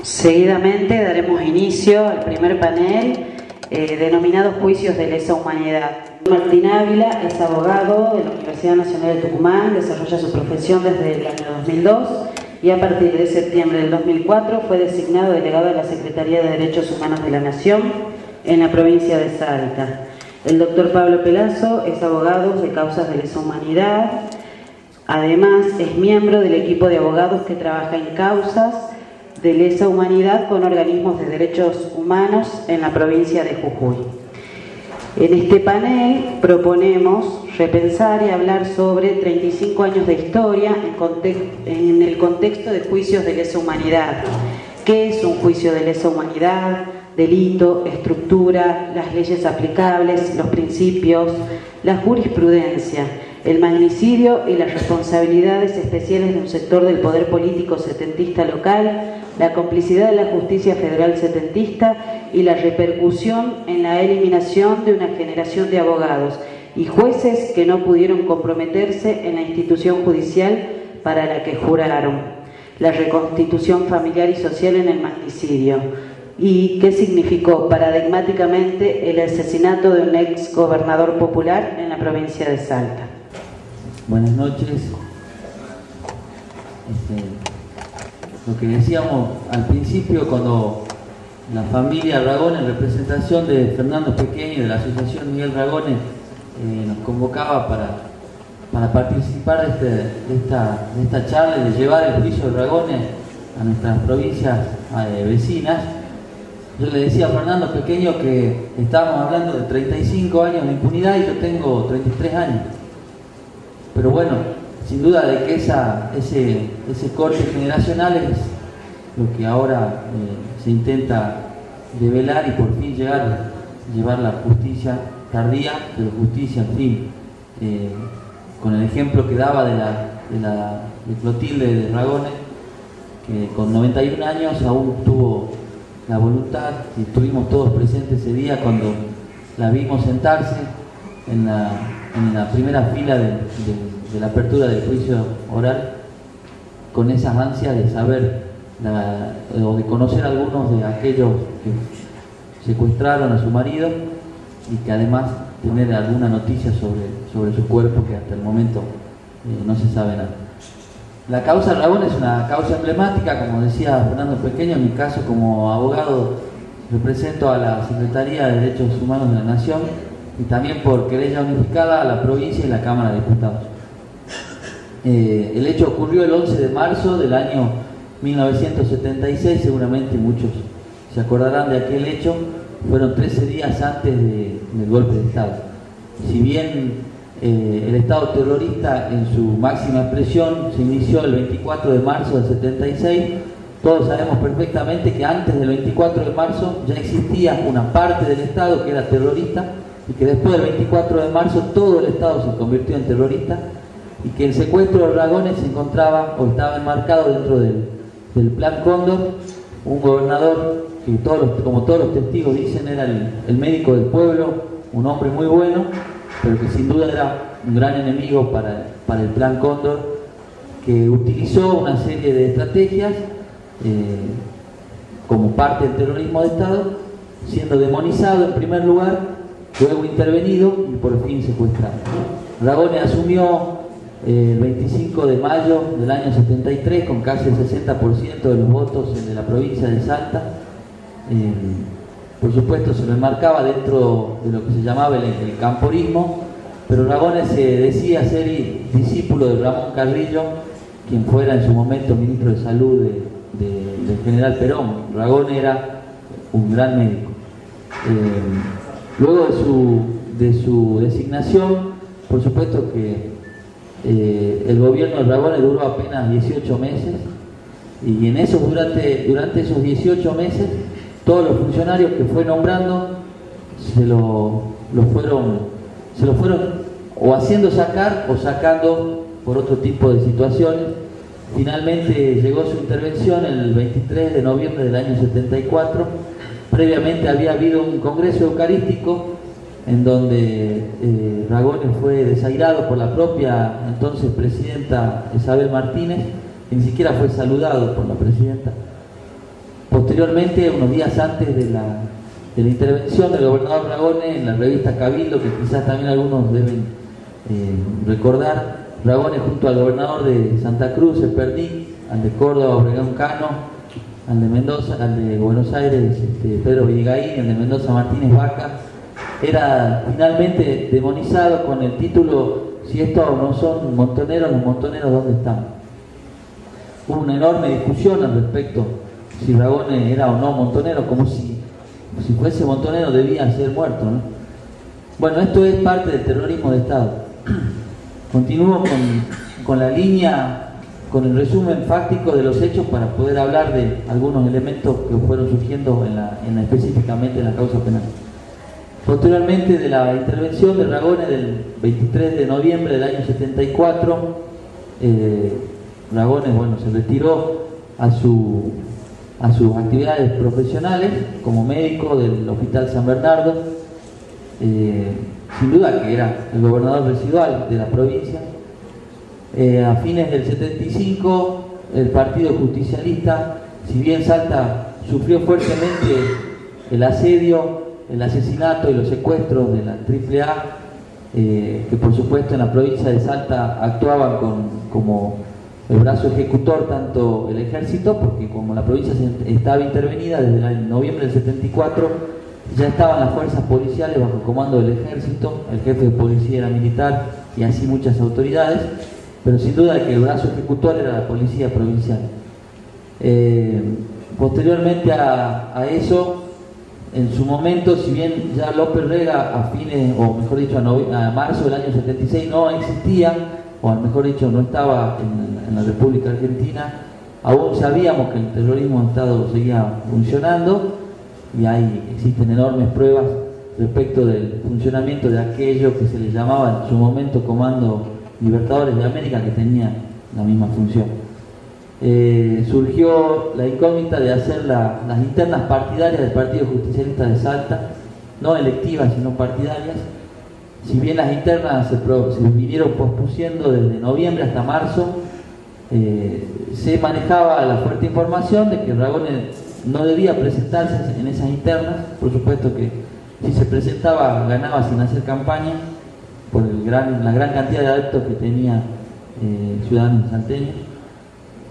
Seguidamente daremos inicio al primer panel denominado Juicios de Lesa Humanidad. Martín Ávila es abogado de la Universidad Nacional de Tucumán, desarrolla su profesión desde el año 2002 y a partir de septiembre del 2004 fue designado delegado de la Secretaría de Derechos Humanos de la Nación en la provincia de Salta. El doctor Pablo Pelazo es abogado de causas de lesa humanidad. Además, es miembro del equipo de abogados que trabaja en causas de lesa humanidad con organismos de derechos humanos en la provincia de Jujuy. En este panel proponemos repensar y hablar sobre 35 años de historia en el contexto de juicios de lesa humanidad. ¿Qué es un juicio de lesa humanidad? Delito, estructura, las leyes aplicables, los principios, la jurisprudencia, el magnicidio y las responsabilidades especiales de un sector del poder político setentista local, la complicidad de la justicia federal setentista y la repercusión en la eliminación de una generación de abogados y jueces que no pudieron comprometerse en la institución judicial para la que juraron, la reconstitución familiar y social en el magnicidio, y qué significó paradigmáticamente el asesinato de un ex gobernador popular en la provincia de Salta. Buenas noches. Lo que decíamos al principio, cuando la familia Ragone, en representación de Fernando Pequeño y de la Asociación Miguel Ragone, nos convocaba para participar de esta charla y de llevar el juicio de Ragone a nuestras provincias vecinas, yo le decía a Fernando Pequeño que estábamos hablando de 35 años de impunidad y yo tengo 33 años. Pero bueno, sin duda de que ese corte generacional es lo que ahora se intenta develar y por fin llevar la justicia tardía, pero justicia al fin, con el ejemplo que daba de Clotilde de Ragone, que con 91 años aún tuvo la voluntad, y estuvimos todos presentes ese día cuando la vimos sentarse en la primera fila de la apertura del juicio oral, con esas ansias de saber o de conocer a algunos de aquellos que secuestraron a su marido y que además tener alguna noticia sobre su cuerpo, que hasta el momento no se sabe nada. La causa Ragone es una causa emblemática, como decía Fernando Pequeño. En mi caso, como abogado, represento a la Secretaría de Derechos Humanos de la Nación y también por querella unificada a la provincia y la Cámara de Diputados. El hecho ocurrió el 11 de marzo del año 1976, seguramente muchos se acordarán de aquel hecho. Fueron 13 días antes del golpe de Estado. Si bien el Estado terrorista en su máxima expresión se inició el 24 de marzo del 76, todos sabemos perfectamente que antes del 24 de marzo ya existía una parte del Estado que era terrorista y que después del 24 de marzo todo el Estado se convirtió en terrorista y que el secuestro de Ragone se encontraba o estaba enmarcado dentro del Plan Cóndor. Un gobernador que como todos los testigos dicen era el médico del pueblo, un hombre muy bueno, pero que sin duda era un gran enemigo para el Plan Cóndor, que utilizó una serie de estrategias como parte del terrorismo de Estado, siendo demonizado en primer lugar, luego intervenido y por fin secuestrado. Ragone asumió el 25 de mayo del año 73 con casi el 60% de los votos de la provincia de Salta. Por supuesto se lo enmarcaba dentro de lo que se llamaba el camporismo, pero Ragone se decía ser discípulo de Ramón Carrillo, quien fuera en su momento ministro de Salud del general Perón. Ragone era un gran médico. Luego de su designación, por supuesto que el gobierno de Ragone duró apenas 18 meses y en esos, durante esos 18 meses todos los funcionarios que fue nombrando se lo fueron o haciendo sacar o sacando por otro tipo de situaciones. Finalmente llegó su intervención el 23 de noviembre del año 74. Previamente había habido un congreso eucarístico en donde Ragone fue desairado por la propia entonces presidenta Isabel Martínez, que ni siquiera fue saludado por la presidenta. Posteriormente, unos días antes de la intervención del gobernador Ragones en la revista Cabildo, que quizás también algunos deben recordar, Ragones junto al gobernador de Santa Cruz, el Perdí, al de Córdoba, Obregón Cano, al de Mendoza, al de Buenos Aires, Pedro Villegaín, al de Mendoza, Martínez Vaca, era finalmente demonizado con el título: si estos no son montoneros, los montoneros ¿dónde están? Hubo una enorme discusión al respecto si Ragones era o no montonero, como si fuese montonero debía ser muerto, ¿no? Bueno, esto es parte del terrorismo de Estado. Continúo con la línea, con el resumen fáctico de los hechos para poder hablar de algunos elementos que fueron surgiendo específicamente en la causa penal. Posteriormente de la intervención de Ragones del 23 de noviembre del año 74, Ragones, bueno, se retiró a sus actividades profesionales como médico del Hospital San Bernardo, sin duda que era el gobernador residual de la provincia. A fines del 75, el Partido Justicialista, si bien Salta sufrió fuertemente el asedio, el asesinato y los secuestros de la AAA, que por supuesto en la provincia de Salta actuaban como el brazo ejecutor tanto el ejército, porque como la provincia estaba intervenida desde el noviembre del 74, ya estaban las fuerzas policiales bajo el comando del ejército, el jefe de policía era militar y así muchas autoridades, pero sin duda que el brazo ejecutor era la policía provincial. Posteriormente a eso, en su momento, si bien ya López Rega a fines, o mejor dicho a marzo del año 76 no existía, o mejor dicho no estaba en la República Argentina, aún sabíamos que el terrorismo de Estado seguía funcionando y existen enormes pruebas respecto del funcionamiento de aquello que se le llamaba en su momento Comando Libertadores de América, que tenía la misma función. Surgió la incógnita de hacer las internas partidarias del Partido Justicialista de Salta, no electivas sino partidarias. Si bien las internas se vinieron pospusiendo desde noviembre hasta marzo, se manejaba la fuerte información de que Ragones no debía presentarse en esas internas. Por supuesto que si se presentaba ganaba sin hacer campaña por la gran cantidad de adeptos que tenía ciudadanos salteños,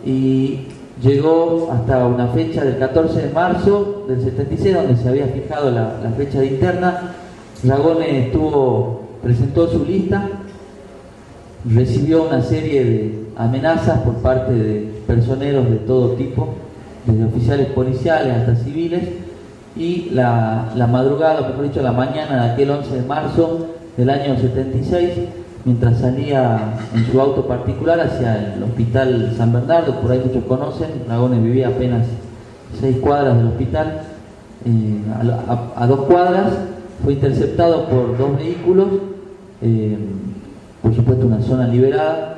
y llegó hasta una fecha del 14 de marzo del 76 donde se había fijado la fecha de interna. Ragones presentó su lista, recibió una serie de amenazas por parte de personeros de todo tipo, desde oficiales policiales hasta civiles, y la madrugada, mejor dicho, la mañana de aquel 11 de marzo del año 76, mientras salía en su auto particular hacia el Hospital San Bernardo, por ahí muchos conocen, Ragones vivía apenas 6 cuadras del hospital, a 2 cuadras fue interceptado por 2 vehículos, por supuesto una zona liberada,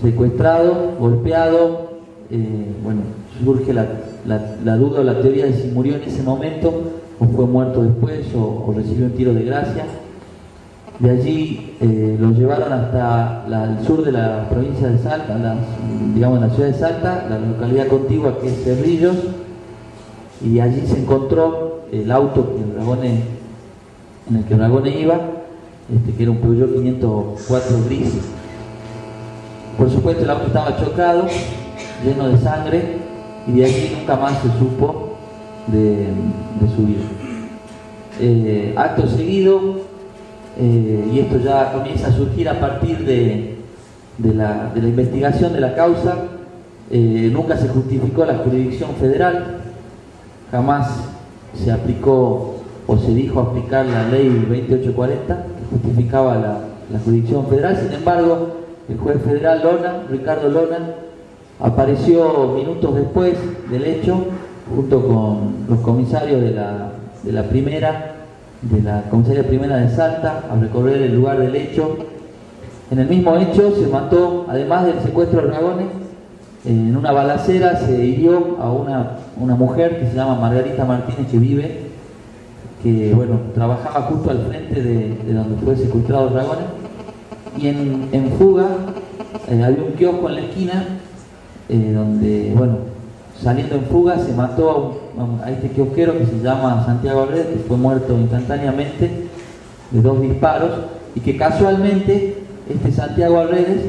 secuestrado, golpeado. Bueno, surge la duda o la teoría de si murió en ese momento o fue muerto después o recibió un tiro de gracia. De allí lo llevaron hasta el sur de la provincia de Salta, digamos en la ciudad de Salta, la localidad contigua que es Cerrillos, y allí se encontró el auto en el que Ragones iba, que era un Peugeot 504 gris. Por supuesto el auto estaba chocado, lleno de sangre, y de allí nunca más se supo de su vida. Acto seguido, y esto ya comienza a surgir a partir de la investigación de la causa, nunca se justificó la jurisdicción federal, jamás se aplicó o se dijo aplicar la ley 2840 que justificaba la jurisdicción federal. Sin embargo, el juez federal Ricardo Lona, apareció minutos después del hecho junto con los comisarios de la comisaría primera de Salta a recorrer el lugar del hecho. En el mismo hecho se mató, además del secuestro de Ragones, en una balacera se hirió a una mujer que se llama Margarita Martínez, que bueno, trabajaba justo al frente de donde fue secuestrado Ragones, y en fuga había un kiosco en la esquina donde bueno, saliendo en fuga se mató a este kiosquero que se llama Santiago Arredes, que fue muerto instantáneamente de 2 disparos, y que casualmente este Santiago Arredes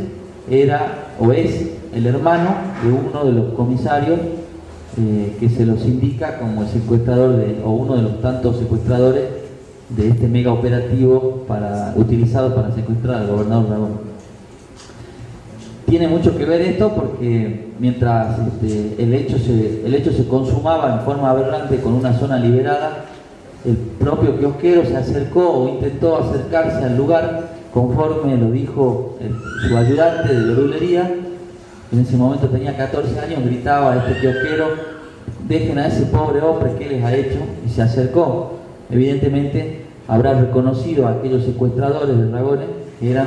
era o es el hermano de uno de los comisarios que se los indica como el secuestrador o uno de los tantos secuestradores de este mega operativo utilizado para secuestrar al gobernador Ragone. Tiene mucho que ver esto porque mientras el hecho se consumaba en forma aberrante con una zona liberada, el propio kiosquero se acercó o intentó acercarse al lugar conforme lo dijo su ayudante de verdulería. En ese momento tenía 14 años, gritaba a este kiosquero: dejen a ese pobre hombre, ¿qué les ha hecho? Y se acercó. Evidentemente habrá reconocido a aquellos secuestradores de Ragone que eran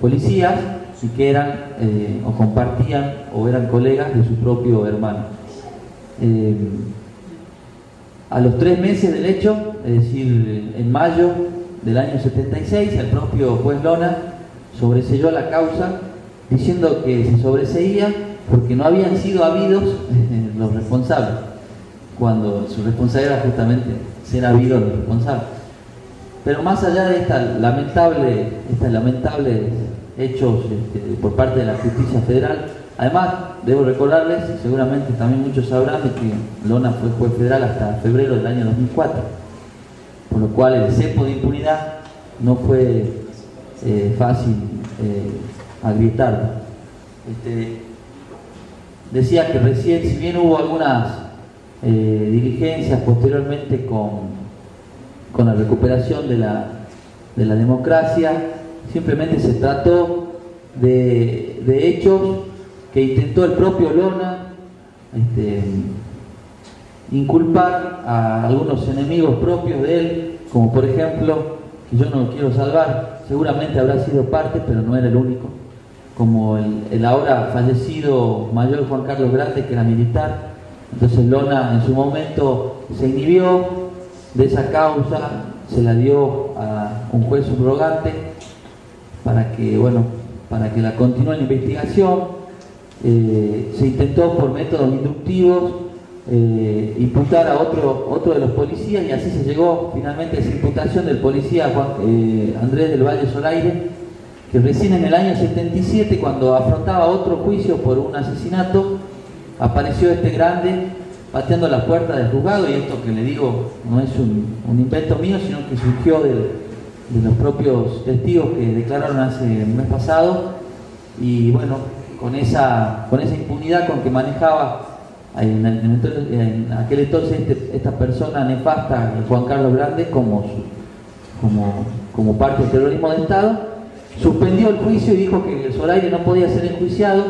policías y que eran o compartían o eran colegas de su propio hermano. A los 3 meses del hecho, es decir, en mayo del año 76, el propio juez Lona sobreseyó la causa diciendo que se sobreseía porque no habían sido habidos los responsables, cuando su responsabilidad era justamente ser habidos los responsables. Pero más allá de estas lamentables hechos por parte de la justicia federal, además debo recordarles, seguramente también muchos sabrán, de que Lona fue juez federal hasta febrero del año 2004, por lo cual el cepo de impunidad no fue fácil agrietarlo. Decía que recién, si bien hubo algunas diligencias posteriormente con la recuperación de la democracia, simplemente se trató de hechos que intentó el propio Lona inculpar a algunos enemigos propios de él, como por ejemplo, que yo no lo quiero salvar, seguramente habrá sido parte, pero no era el único, como el ahora fallecido mayor Juan Carlos Grande, que era militar. Entonces Lona en su momento se inhibió de esa causa, se la dio a un juez subrogante para que la continúe la investigación. Se intentó por métodos inductivos imputar a otro de los policías, y así se llegó finalmente a esa imputación del policía Andrés del Valle Zoraire, que recién en el año 77, cuando afrontaba otro juicio por un asesinato, apareció este Grande pateando la puerta del juzgado. Y esto que le digo no es un invento mío, sino que surgió de los propios testigos que declararon hace el mes pasado. Y bueno, con esa impunidad con que manejaba en aquel entonces esta persona nefasta, Juan Carlos Grande, como parte del terrorismo de Estado, suspendió el juicio y dijo que Zoraire no podía ser enjuiciado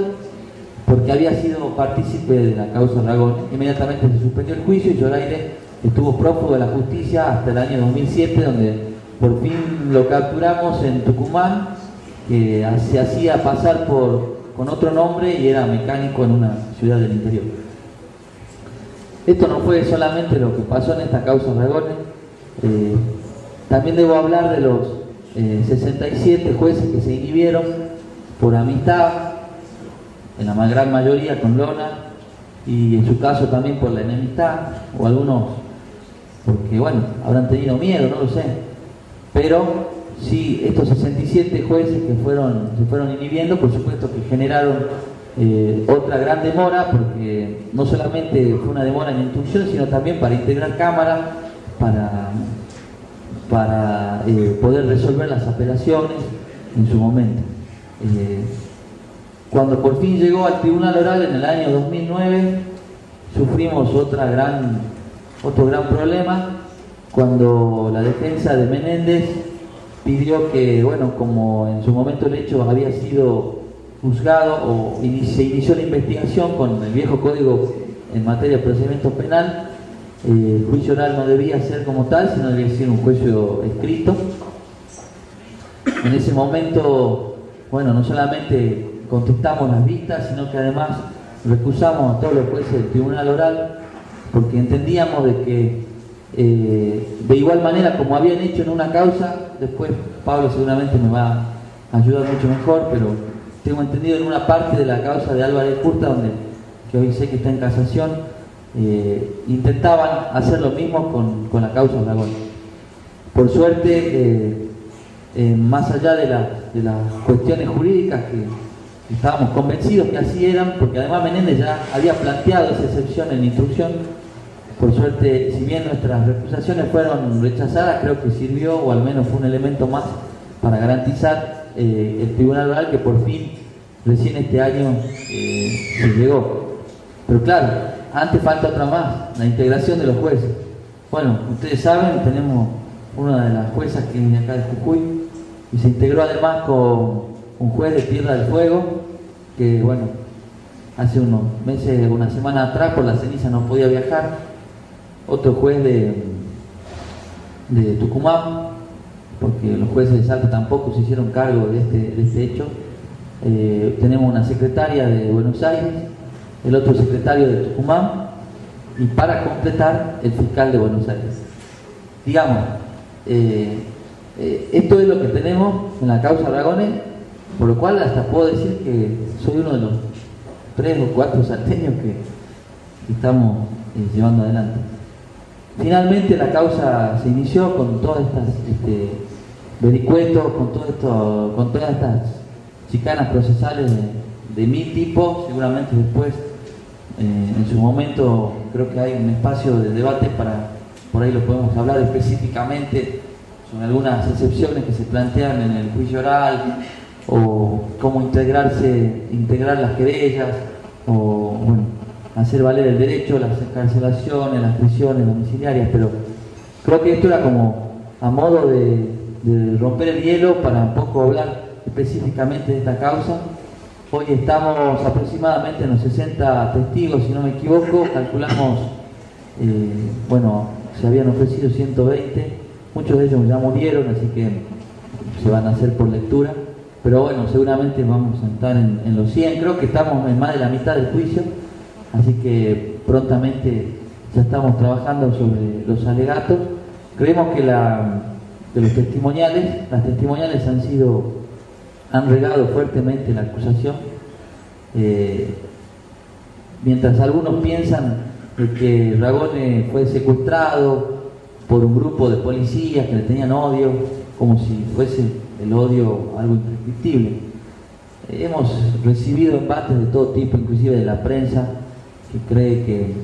porque había sido partícipe de la causa Ragone. Inmediatamente se suspendió el juicio y Zoraire estuvo prófugo de la justicia hasta el año 2007, donde por fin lo capturamos en Tucumán, que se hacía pasar con otro nombre y era mecánico en una ciudad del interior. Esto no fue solamente lo que pasó en esta causa Ragone. También debo hablar de los 67 jueces que se inhibieron por amistad, en la gran mayoría con Lona, y en su caso también por la enemistad, o algunos porque habrán tenido miedo, no lo sé. Pero sí, estos 67 jueces que se fueron inhibiendo, por supuesto que generaron otra gran demora, porque no solamente fue una demora en instrucción, sino también para integrar cámara, para poder resolver las apelaciones en su momento. Cuando por fin llegó al Tribunal Oral en el año 2009, sufrimos otro gran problema, cuando la defensa de Menéndez pidió que, como en su momento el hecho había sido juzgado o se inició la investigación con el viejo código en materia de procedimiento penal, el juicio oral no debía ser como tal, sino debía ser un juicio escrito. En ese momento, no solamente contestamos las vistas, sino que además recusamos a todos los jueces del Tribunal Oral, porque entendíamos de que de igual manera como habían hecho en una causa, después Pablo seguramente me va a ayudar mucho mejor, pero tengo entendido en una parte de la causa de Álvarez Curta, donde que hoy sé que está en casación, intentaban hacer lo mismo con la causa Dragón. Por suerte, más allá de las cuestiones jurídicas que estábamos convencidos que así eran, porque además Menéndez ya había planteado esa excepción en la instrucción, por suerte, si bien nuestras recusaciones fueron rechazadas, creo que sirvió, o al menos fue un elemento más, para garantizar el Tribunal Oral que por fin, recién este año, se llegó. Pero claro, antes falta otra más, la integración de los jueces. Bueno, ustedes saben, tenemos una de las juezas que es de acá de Jujuy, y se integró además con un juez de Tierra del Fuego, que bueno, hace unos meses, una semana atrás, por la ceniza no podía viajar. Otro juez de Tucumán, porque los jueces de Salta tampoco se hicieron cargo de este hecho. Tenemos una secretaria de Buenos Aires, el otro secretario de Tucumán, y para completar, el fiscal de Buenos Aires. Digamos, esto es lo que tenemos en la causa Ragones, por lo cual hasta puedo decir que soy uno de los 3 o 4 salteños que estamos llevando adelante. Finalmente la causa se inició con todas estas vericuetos, con todas estas chicanas procesales de mi tipo. Seguramente después, en su momento, creo que hay un espacio de debate por ahí lo podemos hablar específicamente sobre algunas excepciones que se plantean en el juicio oral, o cómo integrar las querellas, o bueno, hacer valer el derecho, las encarcelaciones, las prisiones domiciliarias. Pero creo que esto era como a modo de romper el hielo para un poco hablar específicamente de esta causa. Hoy estamos aproximadamente en los 60 testigos, si no me equivoco. Calculamos, bueno, se habían ofrecido 120, muchos de ellos ya murieron, así que se van a hacer por lectura. Pero bueno, seguramente vamos a estar en los 100, creo que estamos en más de la mitad del juicio, así que prontamente ya estamos trabajando sobre los alegatos. Creemos que las testimoniales han regado fuertemente la acusación. Mientras algunos piensan que Ragone fue secuestrado por un grupo de policías que le tenían odio, como si fuese el odio algo imprescriptible. Hemos recibido embates de todo tipo, inclusive de la prensa, que cree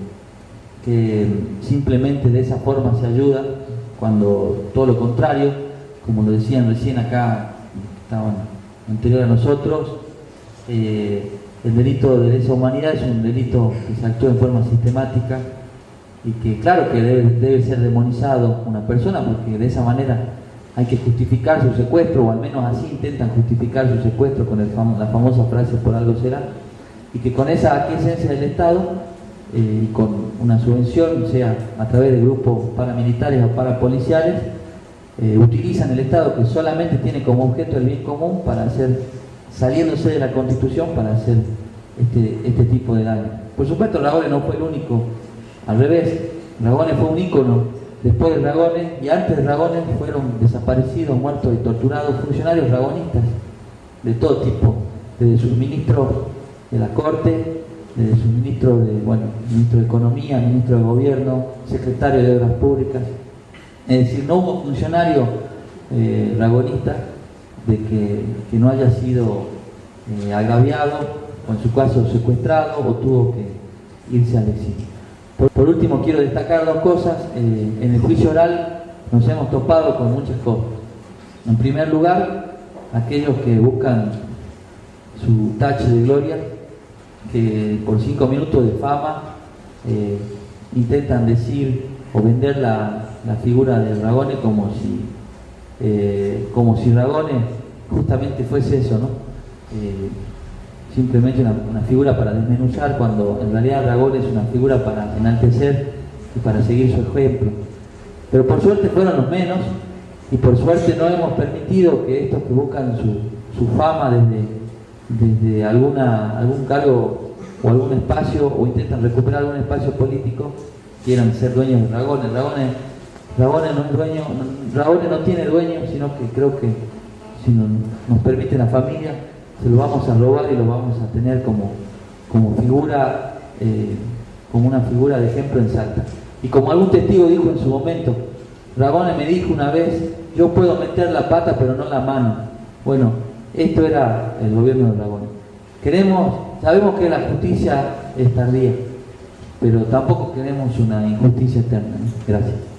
que simplemente de esa forma se ayuda, cuando todo lo contrario, como lo decían recién acá, estaban anterior a nosotros, el delito de lesa humanidad es un delito que se actúa en forma sistemática y que claro que debe ser demonizado una persona, porque de esa manera hay que justificar su secuestro, o al menos así intentan justificar su secuestro con la famosa frase "por algo será", y que con esa aquiescencia del Estado y con una subvención, sea a través de grupos paramilitares o parapoliciales, utilizan el Estado, que solamente tiene como objeto el bien común, para hacer, saliéndose de la Constitución, para hacer este tipo de daño. Por supuesto, Ragone no fue el único, al revés, Ragone fue un ícono. Después de Ragone y antes de Ragone fueron desaparecidos, muertos y torturados funcionarios ragonistas de todo tipo, desde sus ministros de la Corte, desde sus ministros ministro de Economía, ministro de Gobierno, secretario de Obras Públicas. Es decir, no hubo funcionario ragonista de que no haya sido agraviado, o en su caso secuestrado, o tuvo que irse al exilio. Por último, quiero destacar 2 cosas. En el juicio oral nos hemos topado con muchas cosas. En primer lugar, aquellos que buscan su tache de gloria, que por 5 minutos de fama intentan decir o vender la figura de Ragone como si Ragone justamente fuese eso, ¿no? Simplemente una figura para desmenuzar, cuando en realidad Ragone es una figura para enaltecer y para seguir su ejemplo. Pero por suerte fueron los menos, y por suerte no hemos permitido que estos que buscan su fama desde algún cargo o algún espacio, o intentan recuperar algún espacio político, quieran ser dueños de Ragone. Ragone no es dueño, Ragone no tiene dueño, sino que creo que si nos permite la familia, se lo vamos a robar y lo vamos a tener como figura como una figura de ejemplo en Salta. Y como algún testigo dijo en su momento, Ragones me dijo una vez, yo puedo meter la pata pero no la mano. Bueno, esto era el gobierno de Ragones. Sabemos que la justicia es tardía, pero tampoco queremos una injusticia eterna, ¿no? Gracias.